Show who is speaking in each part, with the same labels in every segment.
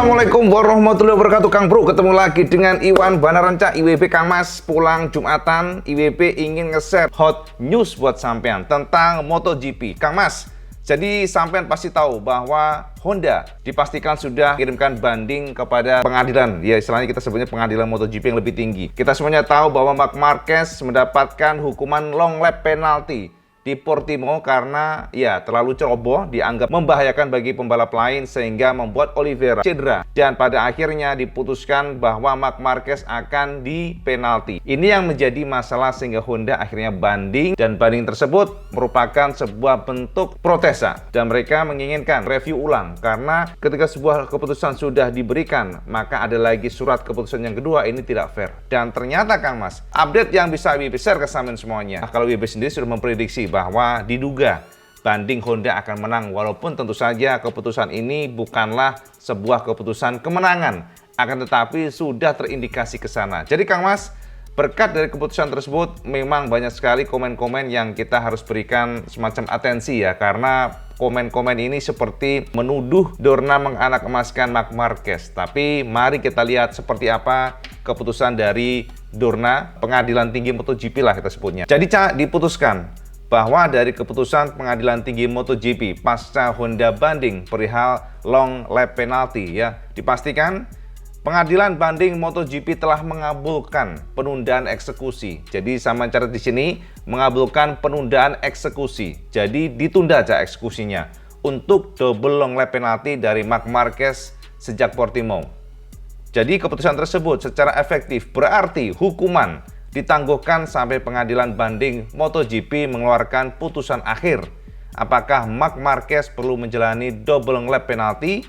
Speaker 1: Assalamualaikum warahmatullahi wabarakatuh. Kang Bro, ketemu lagi dengan Iwan Banaranca, IWB Kang Mas. Pulang Jumatan, IWB ingin nge-share hot news buat sampean tentang MotoGP. Kang Mas, jadi sampean pasti tahu bahwa Honda dipastikan sudah kirimkan banding kepada pengadilan. Ya, istilahnya kita sebutnya pengadilan MotoGP yang lebih tinggi. Kita semuanya tahu bahwa Marc Marquez mendapatkan hukuman long lap penalti di Portimao karena ya terlalu ceroboh, dianggap membahayakan bagi pembalap lain sehingga membuat Oliveira cedera, dan pada akhirnya diputuskan bahwa Marc Marquez akan dipenalti. Ini yang menjadi masalah sehingga Honda akhirnya banding, dan banding tersebut merupakan sebuah bentuk protesa dan mereka menginginkan review ulang karena ketika sebuah keputusan sudah diberikan maka ada lagi surat keputusan yang kedua. Ini tidak fair. Dan ternyata Kang Mas, update yang bisa WB share ke sampean semuanya. Kalau WB sendiri sudah memprediksi bahwa diduga banding Honda akan menang, walaupun tentu saja keputusan ini bukanlah sebuah keputusan kemenangan, akan tetapi sudah terindikasi ke sana. Jadi Kang Mas, berkat dari keputusan tersebut memang banyak sekali komen-komen yang kita harus berikan semacam atensi ya, karena komen-komen ini seperti menuduh Dorna menganak emaskan Marc Marquez. Tapi mari kita lihat seperti apa keputusan dari Dorna, pengadilan tinggi MotoGP lah kita sebutnya. Jadi diputuskan bahwa dari keputusan pengadilan tinggi MotoGP pasca Honda banding perihal long lap penalti ya, dipastikan pengadilan banding MotoGP telah mengabulkan penundaan eksekusi. Jadi sama catat di sini, mengabulkan penundaan eksekusi. Jadi ditunda aja eksekusinya untuk double long lap penalti dari Marc Marquez sejak Portimao. Jadi keputusan tersebut secara efektif berarti hukuman ditangguhkan sampai pengadilan banding MotoGP mengeluarkan putusan akhir. Apakah Marc Marquez perlu menjalani double long lap penalti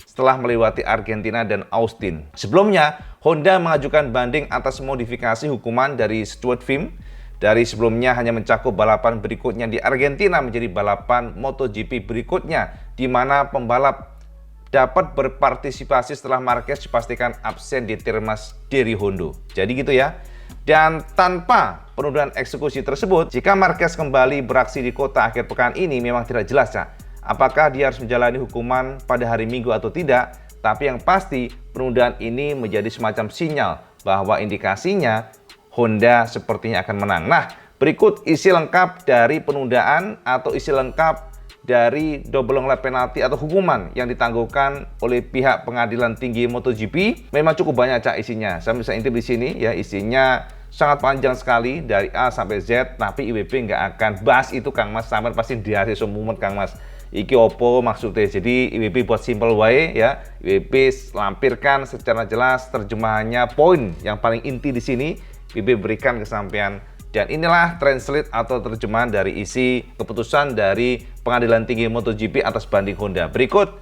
Speaker 1: setelah melewati Argentina dan Austin? Sebelumnya, Honda mengajukan banding atas modifikasi hukuman dari Stewart Film. Dari sebelumnya hanya mencakup balapan berikutnya di Argentina menjadi balapan MotoGP berikutnya, di mana pembalap dapat berpartisipasi setelah Marquez dipastikan absen di Termas dari Honda. Jadi gitu ya. Dan tanpa penundaan eksekusi tersebut, jika Marquez kembali beraksi di kota akhir pekan ini memang tidak jelas ya, apakah dia harus menjalani hukuman pada hari Minggu atau tidak. Tapi yang pasti penundaan ini menjadi semacam sinyal bahwa indikasinya Honda sepertinya akan menang. Nah, berikut isi lengkap dari penundaan atau isi lengkap dari double long lap penalti atau hukuman yang ditangguhkan oleh pihak pengadilan tinggi MotoGP. Memang cukup banyak Cak isinya. Saya bisa intip di sini ya, isinya sangat panjang sekali dari A sampai Z, tapi IWB nggak akan bahas itu Kang Mas, sampai pasti dihari semumet Kang Mas. Iki opo maksudnya. Jadi IWB buat simple way ya. IWB lampirkan secara jelas terjemahannya, poin yang paling inti di sini IWB berikan ke sampean. Dan inilah translate atau terjemahan dari isi keputusan dari pengadilan tinggi MotoGP atas banding Honda. Berikut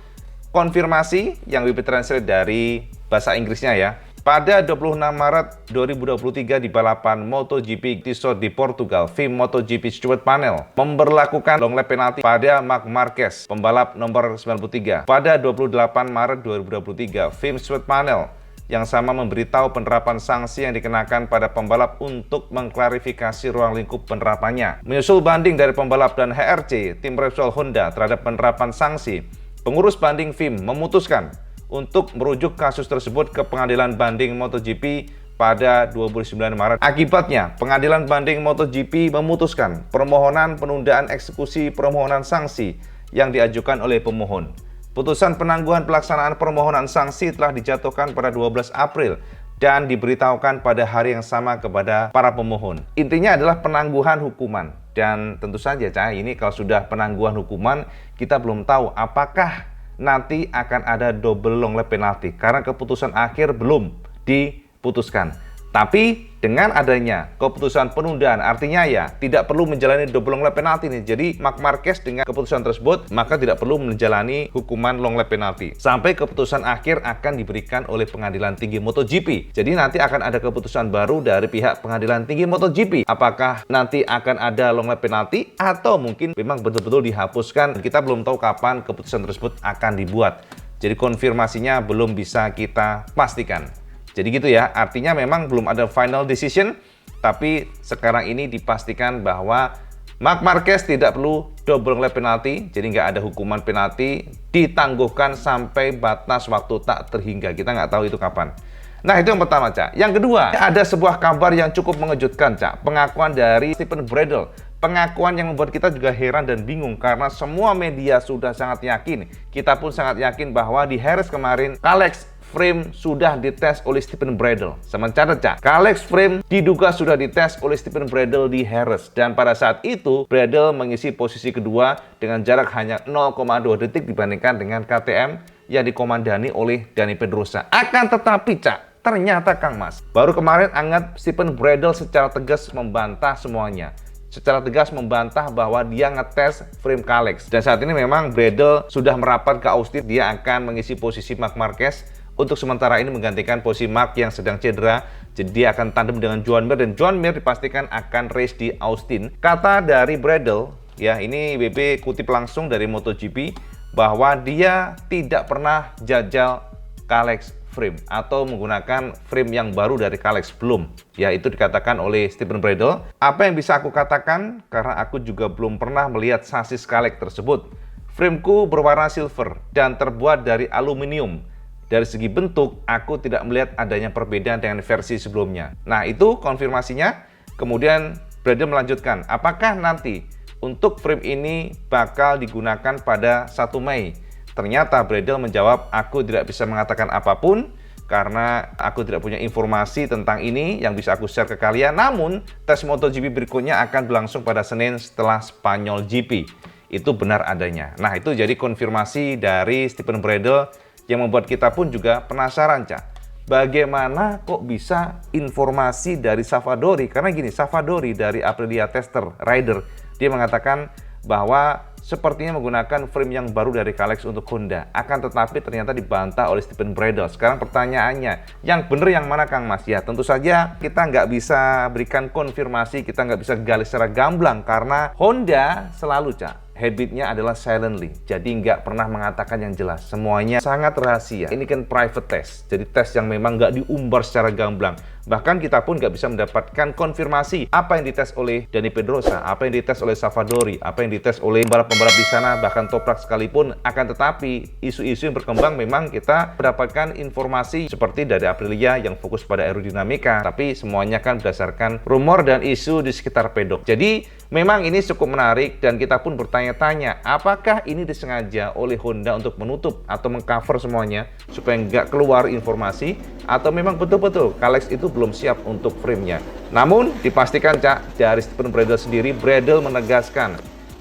Speaker 1: konfirmasi yang WP translate dari bahasa Inggrisnya ya. Pada 26 Maret 2023 di balapan MotoGP di Portugal, FIM MotoGP Stewart Panel memberlakukan long lap penalti pada Marc Marquez, pembalap nomor 93. Pada 28 Maret 2023, FIM Stewart Panel yang sama memberitahu penerapan sanksi yang dikenakan pada pembalap untuk mengklarifikasi ruang lingkup penerapannya. Menyusul banding dari pembalap dan HRC, tim Repsol Honda terhadap penerapan sanksi, pengurus banding FIM memutuskan untuk merujuk kasus tersebut ke pengadilan banding MotoGP pada 29 Maret. Akibatnya, pengadilan banding MotoGP memutuskan permohonan penundaan eksekusi permohonan sanksi yang diajukan oleh pemohon. Putusan penangguhan pelaksanaan permohonan sanksi telah dijatuhkan pada 12 April dan diberitahukan pada hari yang sama kepada para pemohon. Intinya adalah penangguhan hukuman. Dan tentu saja ini kalau sudah penangguhan hukuman, kita belum tahu apakah nanti akan ada double long lap penalti karena keputusan akhir belum diputuskan. Tapi dengan adanya keputusan penundaan artinya ya tidak perlu menjalani double long lap penalti nih. Jadi Marc Marquez dengan keputusan tersebut maka tidak perlu menjalani hukuman long lap penalti sampai keputusan akhir akan diberikan oleh pengadilan tinggi MotoGP. Jadi nanti akan ada keputusan baru dari pihak pengadilan tinggi MotoGP. Apakah nanti akan ada long lap penalti atau mungkin memang betul-betul dihapuskan. Kita belum tahu kapan keputusan tersebut akan dibuat. Jadi konfirmasinya belum bisa kita pastikan. Jadi gitu ya, artinya memang belum ada final decision, tapi sekarang ini dipastikan bahwa Marc Marquez tidak perlu double lap penalti, jadi nggak ada hukuman penalti, ditangguhkan sampai batas waktu tak terhingga. Kita nggak tahu itu kapan. Nah, itu yang pertama, Cak. Yang kedua, ada sebuah kabar yang cukup mengejutkan, Cak. Pengakuan dari Stephen Bradl. Pengakuan yang membuat kita juga heran dan bingung karena semua media sudah sangat yakin. Kita pun sangat yakin bahwa di Harris kemarin, Kalex frame sudah dites oleh Stephen Bradl. Sementara, Cak, Kalex frame diduga sudah dites oleh Stephen Bradl di Harris. Dan pada saat itu, Bradl mengisi posisi kedua dengan jarak hanya 0,2 detik dibandingkan dengan KTM yang dikomandani oleh Dani Pedrosa. Akan tetapi, Cak, ternyata Kang Mas, baru kemarin anget Stephen Bradl secara tegas membantah semuanya. Secara tegas membantah bahwa dia ngetes frame Kalex. Dan saat ini memang Bradl sudah merapat ke Austin. Dia akan mengisi posisi Marc Marquez untuk sementara ini menggantikan posisi Marc yang sedang cedera. Jadi dia akan tandem dengan Joan Mir dan Joan Mir dipastikan akan race di Austin. Kata dari Bradl, ya ini WP kutip langsung dari MotoGP, bahwa dia tidak pernah jajal Kalex frame atau menggunakan frame yang baru dari Kalex, belum. Ya, itu dikatakan oleh Stephen Bradl. Apa yang bisa aku katakan? Karena aku juga belum pernah melihat sasis Kalex tersebut. Frameku berwarna silver dan terbuat dari aluminium. Dari segi bentuk, aku tidak melihat adanya perbedaan dengan versi sebelumnya. Nah, itu konfirmasinya. Kemudian Bradl melanjutkan, apakah nanti untuk frame ini bakal digunakan pada 1 Mei? Ternyata Bradl menjawab, aku tidak bisa mengatakan apapun karena aku tidak punya informasi tentang ini yang bisa aku share ke kalian. Namun, tes MotoGP berikutnya akan berlangsung pada Senin setelah Spanyol GP. Itu benar adanya. Nah, itu jadi konfirmasi dari Stephen Bradl yang membuat kita pun juga penasaran, Cak. Bagaimana kok bisa informasi dari Savadori? Karena gini, Savadori dari Aprilia Tester Rider, dia mengatakan bahwa sepertinya menggunakan frame yang baru dari Kalex untuk Honda. Akan tetapi ternyata dibantah oleh Stephen Bradl. Sekarang pertanyaannya, yang benar yang mana Kang Mas? Ya tentu saja kita nggak bisa berikan konfirmasi, kita nggak bisa gali secara gamblang karena Honda selalu, Cak, habitnya adalah silently. Jadi nggak pernah mengatakan yang jelas. Semuanya sangat rahasia. Ini kan private test. Jadi tes yang memang nggak diumbar secara gamblang. Bahkan kita pun nggak bisa mendapatkan konfirmasi apa yang dites oleh Dani Pedrosa, apa yang dites oleh Savadori, apa yang dites oleh pembalap-pembalap di sana, bahkan Toprak sekalipun. Akan tetapi isu-isu yang berkembang memang kita mendapatkan informasi seperti dari Aprilia yang fokus pada aerodinamika. Tapi semuanya kan berdasarkan rumor dan isu di sekitar pedok. Jadi memang ini cukup menarik dan kita pun bertanya-tanya, apakah ini disengaja oleh Honda untuk menutup atau mengcover semuanya supaya nggak keluar informasi, atau memang betul-betul Kalex itu belum siap untuk frame-nya. Namun dipastikan, Cak, dari Stephen Bradl sendiri, Bradl menegaskan,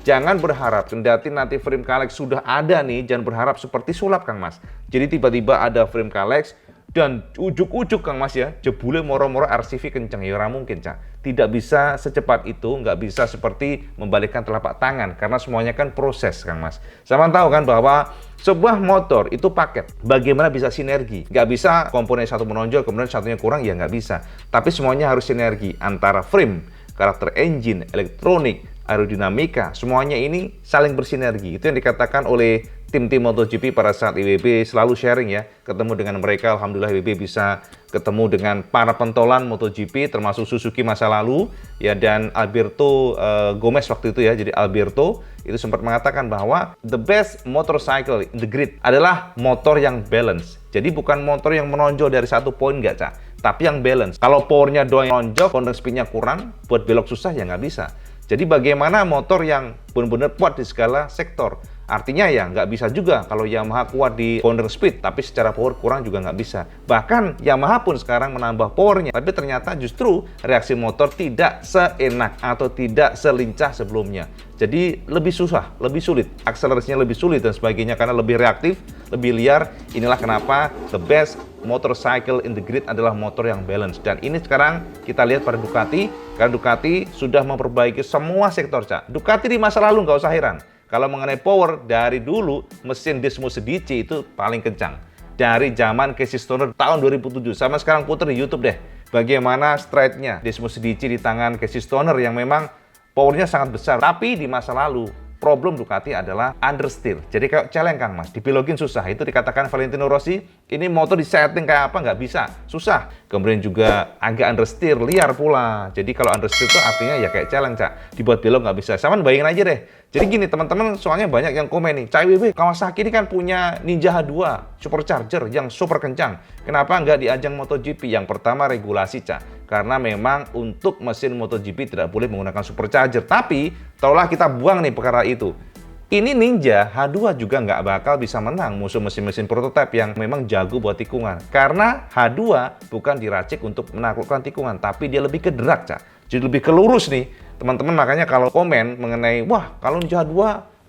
Speaker 1: jangan berharap kendati nanti frame Kalex sudah ada nih, jangan berharap seperti sulap Kang Mas. Jadi tiba-tiba ada frame Kalex dan ujuk-ujuk Kang Mas ya, jebule moro-moro RCV kenceng, ya ora mungkin, Cak. Tidak bisa secepat itu, nggak bisa seperti membalikkan telapak tangan, karena semuanya kan proses Kang Mas. Sama tahu kan bahwa sebuah motor itu paket, bagaimana bisa sinergi? Nggak bisa komponen satu menonjol, kemudian satunya kurang, ya nggak bisa. Tapi semuanya harus sinergi antara frame, karakter engine, elektronik, aerodinamika, semuanya ini saling bersinergi. Itu yang dikatakan oleh tim-tim MotoGP pada saat IWB selalu sharing ya, ketemu dengan mereka. Alhamdulillah IWB bisa ketemu dengan para pentolan MotoGP termasuk Suzuki masa lalu ya, dan Alberto Gomez waktu itu ya. Jadi Alberto itu sempat mengatakan bahwa the best motorcycle in the grid adalah motor yang balance. Jadi bukan motor yang menonjol dari satu poin, nggak, Cak, tapi yang balance. Kalau powernya doang menonjol, corner speednya kurang, buat belok susah ya nggak bisa. Jadi bagaimana motor yang benar-benar kuat di segala sektor. Artinya ya nggak bisa juga kalau Yamaha kuat di corner speed, tapi secara power kurang juga nggak bisa. Bahkan Yamaha pun sekarang menambah powernya, tapi ternyata justru reaksi motor tidak seenak atau tidak selincah sebelumnya. Jadi lebih susah, lebih sulit, akselerasinya lebih sulit dan sebagainya karena lebih reaktif, lebih liar. Inilah kenapa the best motorcycle in the grid adalah motor yang balance. Dan ini sekarang kita lihat pada Ducati, karena Ducati sudah memperbaiki semua sektor, Cak. Ducati di masa lalu nggak usah heran. Kalau mengenai power, dari dulu mesin Desmo Sedici itu paling kencang. Dari zaman Casey Stoner tahun 2007, sama sekarang puter di YouTube deh. Bagaimana stride-nya Desmo Sedici di tangan Casey Stoner yang memang powernya sangat besar. Tapi di masa lalu, problem Ducati adalah understeer. Jadi kayak celeng Kang Mas, dibelogin susah. Itu dikatakan Valentino Rossi, Ini motor disetting kayak apa nggak bisa, susah. Kemudian juga agak understeer, liar pula. Jadi kalau understeer itu artinya ya kayak challenge, Cak. Dibuat belok nggak bisa. Sama bayangin aja deh. Jadi gini teman-teman, soalnya banyak yang komen nih, Cak IWB, Kawasaki ini kan punya Ninja H2 supercharger yang super kencang. Kenapa nggak di ajang MotoGP? Yang pertama regulasi, Cak. Karena memang untuk mesin MotoGP tidak boleh menggunakan supercharger. Tapi, tolong kita buang nih perkara itu. Ini Ninja H2 juga nggak bakal bisa menang musuh mesin-mesin prototipe yang memang jago buat tikungan. Karena H2 bukan diracik untuk menaklukkan tikungan, tapi dia lebih ke drag, Cak. Jadi lebih ke lurus nih. Teman-teman makanya kalau komen mengenai, wah kalau Ninja H2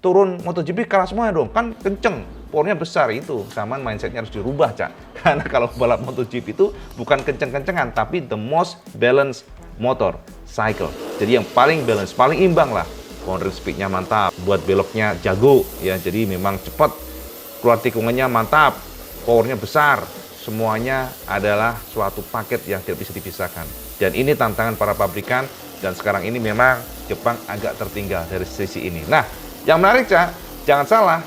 Speaker 1: turun MotoGP kalah semuanya dong, kan kenceng, powernya besar itu. Sama mindsetnya harus dirubah, Cak. Karena kalau balap MotoGP itu bukan kenceng-kencengan, tapi the most balanced motor cycle. Jadi yang paling balance, paling imbang lah. Corner speed-nya mantap, buat beloknya jago ya, jadi memang cepat, keluar tikungannya mantap, powernya besar, semuanya adalah suatu paket yang tidak bisa dipisahkan. Dan ini tantangan para pabrikan, dan sekarang ini memang Jepang agak tertinggal dari sisi ini. Nah, yang menarik, Cak, jangan salah,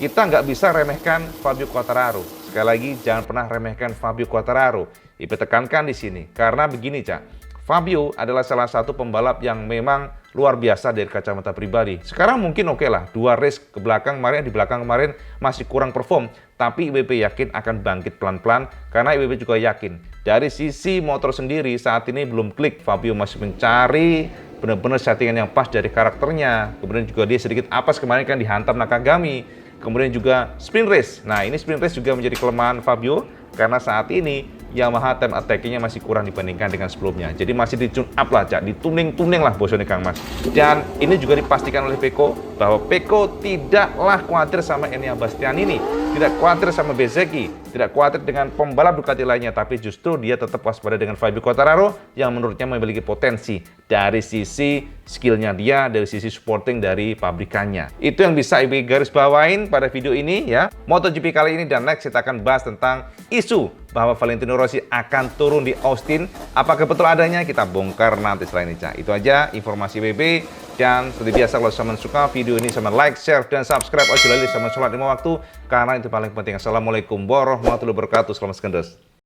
Speaker 1: kita nggak bisa remehkan Fabio Quartararo. Sekali lagi, jangan pernah remehkan Fabio Quartararo. Ibu tekankan di sini, karena begini, Cak. Fabio adalah salah satu pembalap yang memang luar biasa dari kacamata pribadi. Sekarang mungkin oke lah, 2 race ke belakang kemarin, di belakang kemarin masih kurang perform. Tapi IWB yakin akan bangkit pelan-pelan, karena IWB juga yakin. Dari sisi motor sendiri saat ini belum klik, Fabio masih mencari benar-benar settingan yang pas dari karakternya. Kemudian juga dia sedikit apes kemarin kan dihantam Nakagami. Kemudian juga sprint race. Nah ini sprint race juga menjadi kelemahan Fabio, karena saat ini Yamaha time attack-nya masih kurang dibandingkan dengan sebelumnya. Jadi masih di-tune up lah, Cak. Dituning-tuning lah bosnya Kang Mas. Dan ini juga dipastikan oleh Pecco bahwa Pecco tidaklah khawatir sama Enea Bastianini, tidak khawatir sama Bezzecchi, tidak khawatir dengan pembalap Ducati lainnya, tapi justru dia tetap waspada dengan Fabio Quartararo yang menurutnya memiliki potensi dari sisi skillnya dia, dari sisi supporting dari pabrikannya. Itu yang bisa Ibu garis bawain pada video ini ya. MotoGP kali ini dan next kita akan bahas tentang isu bahwa Valentino Rossi akan turun di Austin. Apakah betul adanya? Kita bongkar nanti setelah ini, Cak. Itu aja informasi WB. Dan seperti biasa kalau teman suka video ini sama like, share, dan subscribe. Ojo lali sama sholat 5 waktu, karena itu paling penting. Assalamualaikum warahmatullahi wabarakatuh. Selamat sekendos.